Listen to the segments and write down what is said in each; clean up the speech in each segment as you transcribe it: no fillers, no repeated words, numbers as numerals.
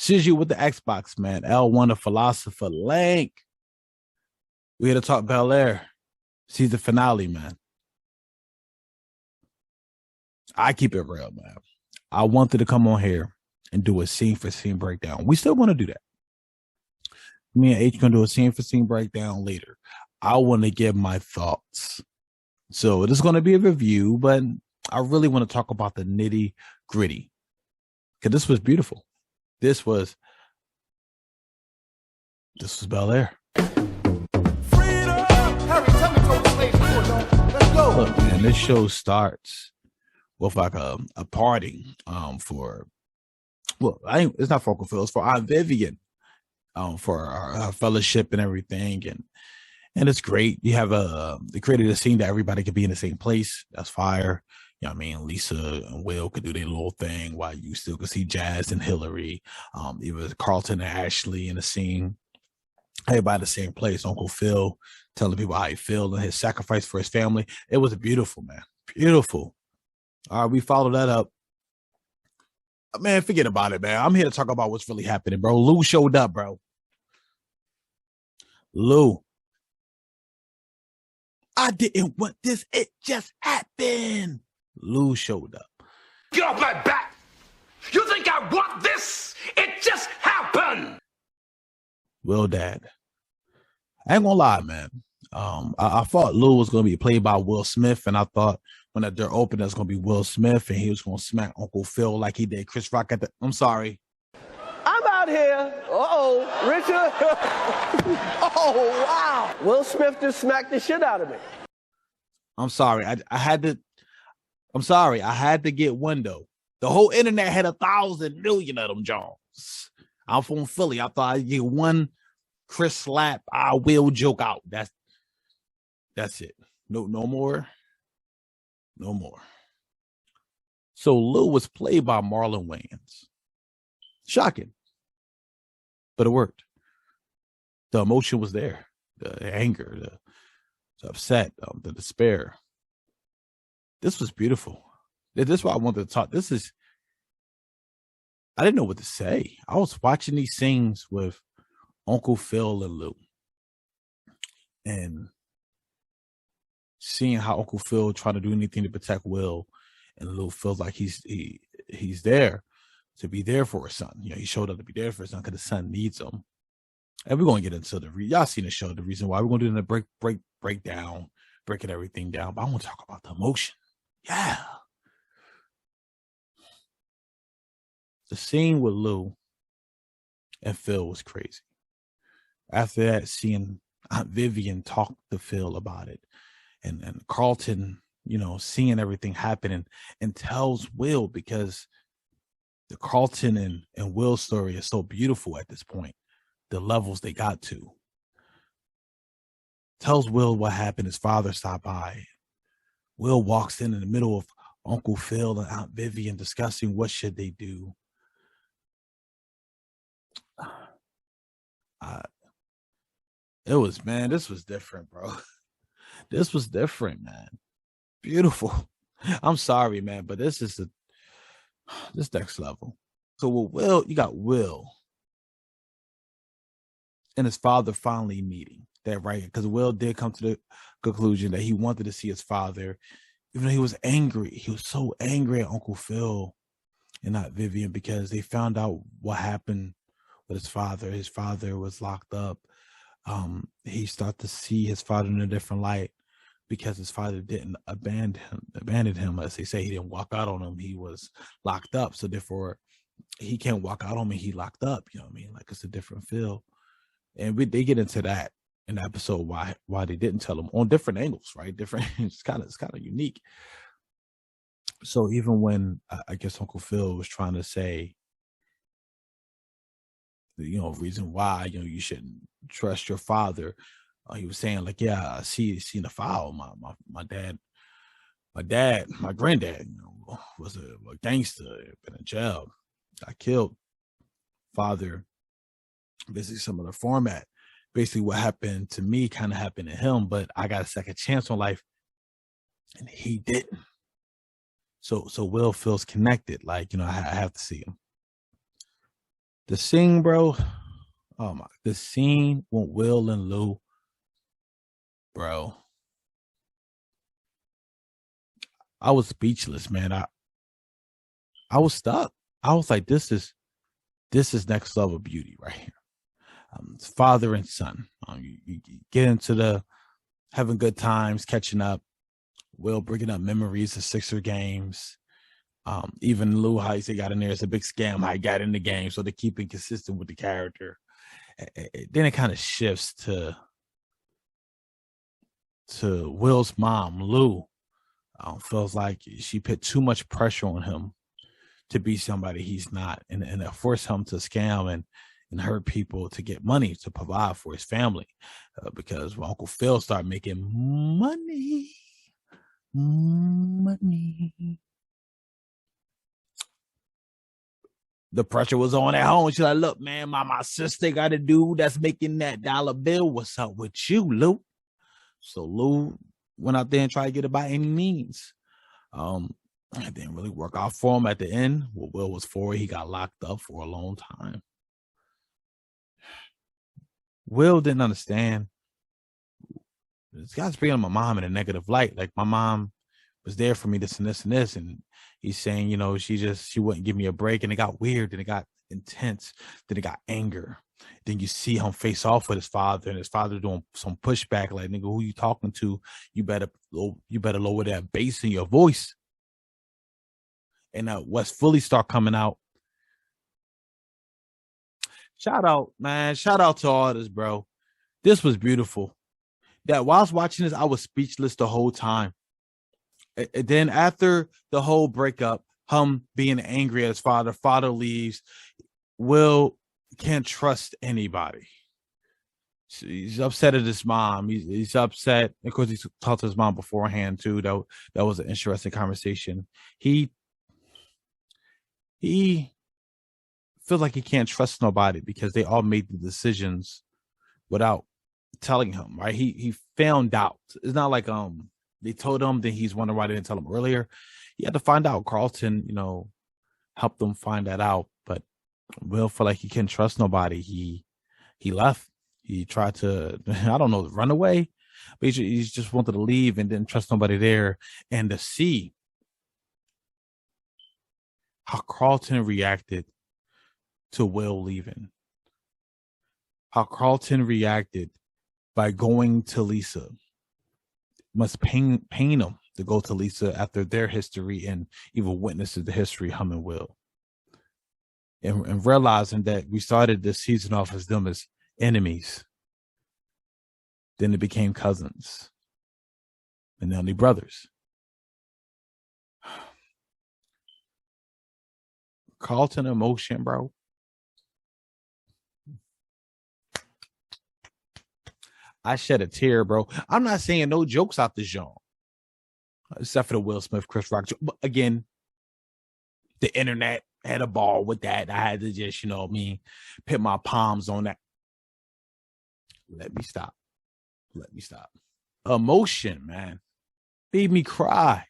Siju with the Xbox, man. L1 the Philosopher Link. We here to talk Bel Air. Season finale, man. I keep it real, man. I wanted to come on here and do a scene for scene breakdown. We still want to do that. Me and H gonna do a scene for scene breakdown later. I want to give my thoughts. So it is going to be a review, but I really want to talk about the nitty gritty. Because this was beautiful. This was Bel Air. Freedom! Harry, tell me to the stage before, let's go. Look, man, this show starts with like a parting for, well, it's not for Uncle Phil, it's for Aunt Vivian, for our fellowship and everything, and it's great. You have they created a scene that everybody could be in the same place. That's fire. You know what I mean? Lisa and Will could do their little thing while you still could see Jazz and Hillary. It was Carlton and Ashley in the scene. Everybody in the same place. Uncle Phil telling people how he feels and his sacrifice for his family. It was beautiful, man. Beautiful. All right, we followed that up. Man, forget about it, man. I'm here to talk about what's really happening, bro. Lou showed up, bro. Lou. I didn't want this. It just happened. Lou showed up. Get off my back! You think I want this? It just happened! Will Dad. I ain't gonna lie, man. I thought Lou was gonna be played by Will Smith, and I thought when the door opened, it's gonna be Will Smith, and he was gonna smack Uncle Phil like he did Chris Rock at the. I'm sorry. I'm out here. Richard. Oh, wow. Will Smith just smacked the shit out of me. I'm sorry. I had to. I'm sorry. I had to get one though. The whole internet had 1,000 million of them Jones. I'm from Philly. I thought I'd get one Chris slap. I will joke out. That's it. No more. No more. So Lou was played by Marlon Wayans. Shocking. But it worked. The emotion was there. The anger, the upset, the despair. This was beautiful. This is why I wanted to talk. I didn't know what to say. I was watching these scenes with Uncle Phil and Lou. And seeing how Uncle Phil trying to do anything to protect Will, and Lou feels like he's there to be there for his son. You know, he showed up to be there for his son because his son needs him. And we're going to get into y'all seen the show, the reason why. We're going to do the breakdown, breaking everything down. But I want to talk about the emotion. Yeah. The scene with Lou and Phil was crazy. After that, seeing Aunt Vivian talk to Phil about it, and Carlton, you know, seeing everything happening, and tells Will, because the Carlton and Will story is so beautiful at this point, the levels they got to. Tells Will what happened. His father stopped by. Will walks in the middle of Uncle Phil and Aunt Vivian discussing what should they do. This was different, bro. This was different, man. Beautiful. I'm sorry, man, but this next level. So with Will, you got Will and his father finally meeting. That right, because Will did come to the conclusion that he wanted to see his father, even though he was angry. He was so angry at Uncle Phil and not Vivian, because they found out what happened with his father. His father was locked up. He started to see his father in a different light because his father didn't abandon him. As they say, he didn't walk out on him. He was locked up. So therefore, he can't walk out on me. He locked up. You know what I mean? Like, it's a different feel. And they get into that in the episode, why they didn't tell him on different angles, right? Different. It's kind of unique. So even when I guess Uncle Phil was trying to say, you know, reason why, you know, you shouldn't trust your father, he was saying like, yeah, I seen the file. My granddad, you know, was a gangster, been in jail, got killed. Father, basically similar format. Basically what happened to me kind of happened to him, but I got a second chance on life and he didn't. So Will feels connected. Like, you know, I have to see him. The scene, bro. Oh my, the scene with Will and Lou, bro. I was speechless, man. I was stuck. I was like, this is next level beauty right here. It's father and son. You get into the having good times, catching up. Will bringing up memories of Sixer games. Even Lou, how he got in there, it's a big scam. How he got in the game, so they're keeping consistent with the character. Then it kind of shifts to Will's mom, Lou. Feels like she put too much pressure on him to be somebody he's not, and that forced him to scam and hurt people to get money to provide for his family. Because when Uncle Phil started making money, the pressure was on at home. She's like, look, man, my sister got a dude that's making that dollar bill. What's up with you, Lou? So Lou went out there and tried to get it by any means. It didn't really work out for him at the end. What Will was for, he got locked up for a long time. Will didn't understand. This guy's bringing my mom in a negative light. Like, my mom was there for me, this and this and this. And he's saying, she wouldn't give me a break. And it got weird. Then it got intense. Then it got anger. Then you see him face off with his father, and his father doing some pushback, like, nigga, who you talking to? You better lower that bass in your voice. And West Philly start coming out. Shout out, man. Shout out to all this, bro. This was beautiful. That while I was watching this, I was speechless the whole time. And then after the whole breakup, him being angry at his father leaves. Will can't trust anybody. He's upset at his mom. He's upset. Of course, he talked to his mom beforehand too. That was an interesting conversation. He feels like he can't trust nobody because they all made the decisions without telling him. Right? He found out. It's not like they told him, then he's wondering why they didn't tell him earlier. He had to find out. Carlton, helped them find that out. But Will feel like he can't trust nobody. He left. He tried to, I don't know, run away. But he just wanted to leave and didn't trust nobody there. And to see how Carlton reacted to Will leaving. How Carlton reacted by going to Lisa. Must pain him to go to Lisa after their history and even witnesses the history of him and Will. And realizing that we started this season off as them as enemies. Then it became cousins. And now they're brothers. Carlton emotion, bro. I shed a tear, bro. I'm not saying no jokes out the genre. Except for the Will Smith, Chris Rock. But again, the internet had a ball with that. I had to just, put my palms on that. Let me stop. Emotion, man. Made me cry.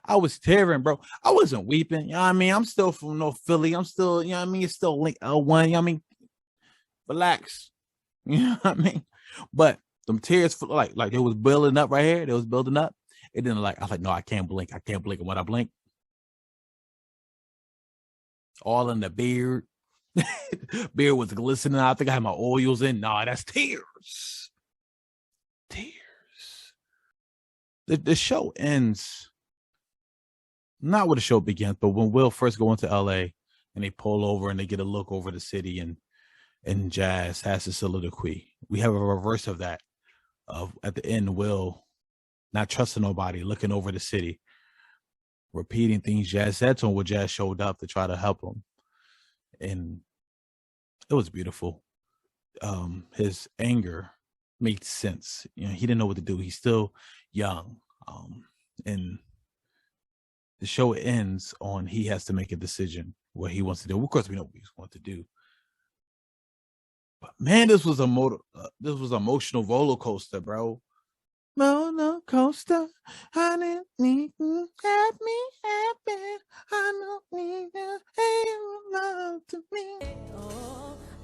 I was tearing, bro. I wasn't weeping. You know what I mean? I'm still from North Philly. I'm still, you know what I mean? It's still Link L1. You know what I mean? Relax. You know what I mean? But them tears, like it was building up right here. It was building up. It didn't I was like, no, I can't blink. And when I blink, all in the beard. Beard was glistening. I think I had my oils in. Nah, that's tears. The show ends not where the show begins, but when Will first go into LA and they pull over and they get a look over the city and Jazz has a soliloquy. We have a reverse of that. At the end, Will not trusting nobody, looking over the city, repeating things Jazz said to him when Jazz showed up to try to help him. And it was beautiful. His anger made sense. He didn't know what to do. He's still young. And the show ends on he has to make a decision what he wants to do. Of course, we know what he's going to do. But man, this was emotional roller coaster, bro. Roller coaster, I didn't need to have me happen. I don't need to have love to me.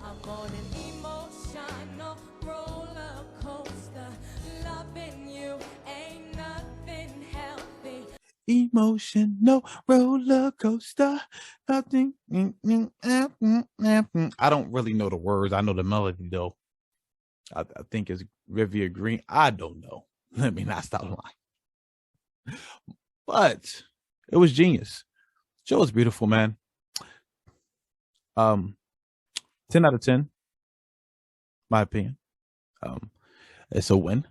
I'm on an emotional roller coaster. Loving you ain't nothing healthy. Emotional roller coaster. Nothing. I don't really know the words. I know the melody though. I think it's Rivia Green. I don't know. Let me not stop lying. But it was genius. Show was beautiful, man. 10 out of 10. My opinion. It's a win.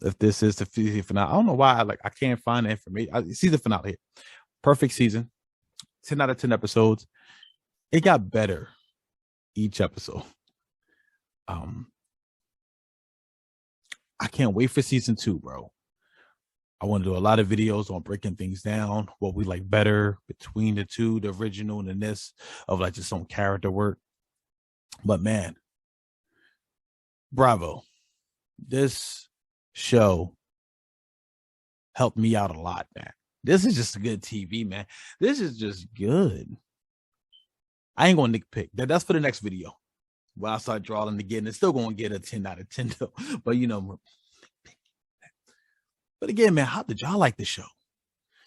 If this is the season finale, I don't know why I can't find the information. Season finale here. Perfect season. 10 out of 10 episodes. It got better each episode. I can't wait for season 2, bro. I want to do a lot of videos on breaking things down, what we like better between the two, the original and this, of like just some character work. But man, bravo. This show helped me out a lot, man. This is just a good TV, man. This is just good. I ain't gonna nitpick. That's for the next video. When I start drawing again, it's still gonna get a 10 out of 10 though. But you know, but again, man, how did y'all like the show?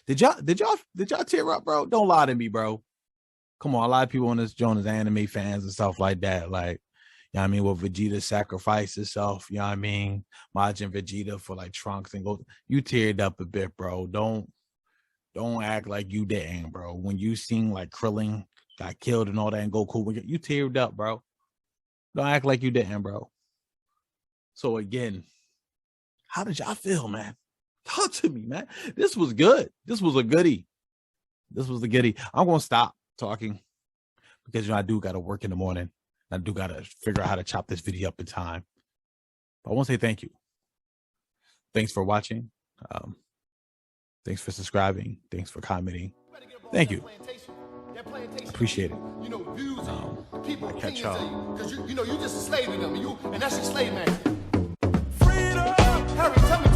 Did y'all tear up, bro? Don't lie to me, bro. Come on, a lot of people on this joint is anime fans and stuff like that. Like, you know what I mean? Well, Vegeta sacrificed himself, you know what I mean? Majin Vegeta for like Trunks and go. You teared up a bit, bro. Don't act like you didn't, bro. When you seen like Krillin got killed and all that and Goku, you teared up, bro. Don't act like you didn't, bro. So again, how did y'all feel, man? Talk to me, man. This was good. This was a goodie. This was the goodie. I'm gonna stop talking because I do gotta work in the morning. I do gotta figure out how to chop this video up in time. But I want to say thank you. Thanks for watching. Thanks for subscribing. Thanks for commenting. Thank you. Appreciate it. You know, views people I catch opinions y'all. because you know you just a slave to them, and that's your slave man. Freedom! Harry, tell me,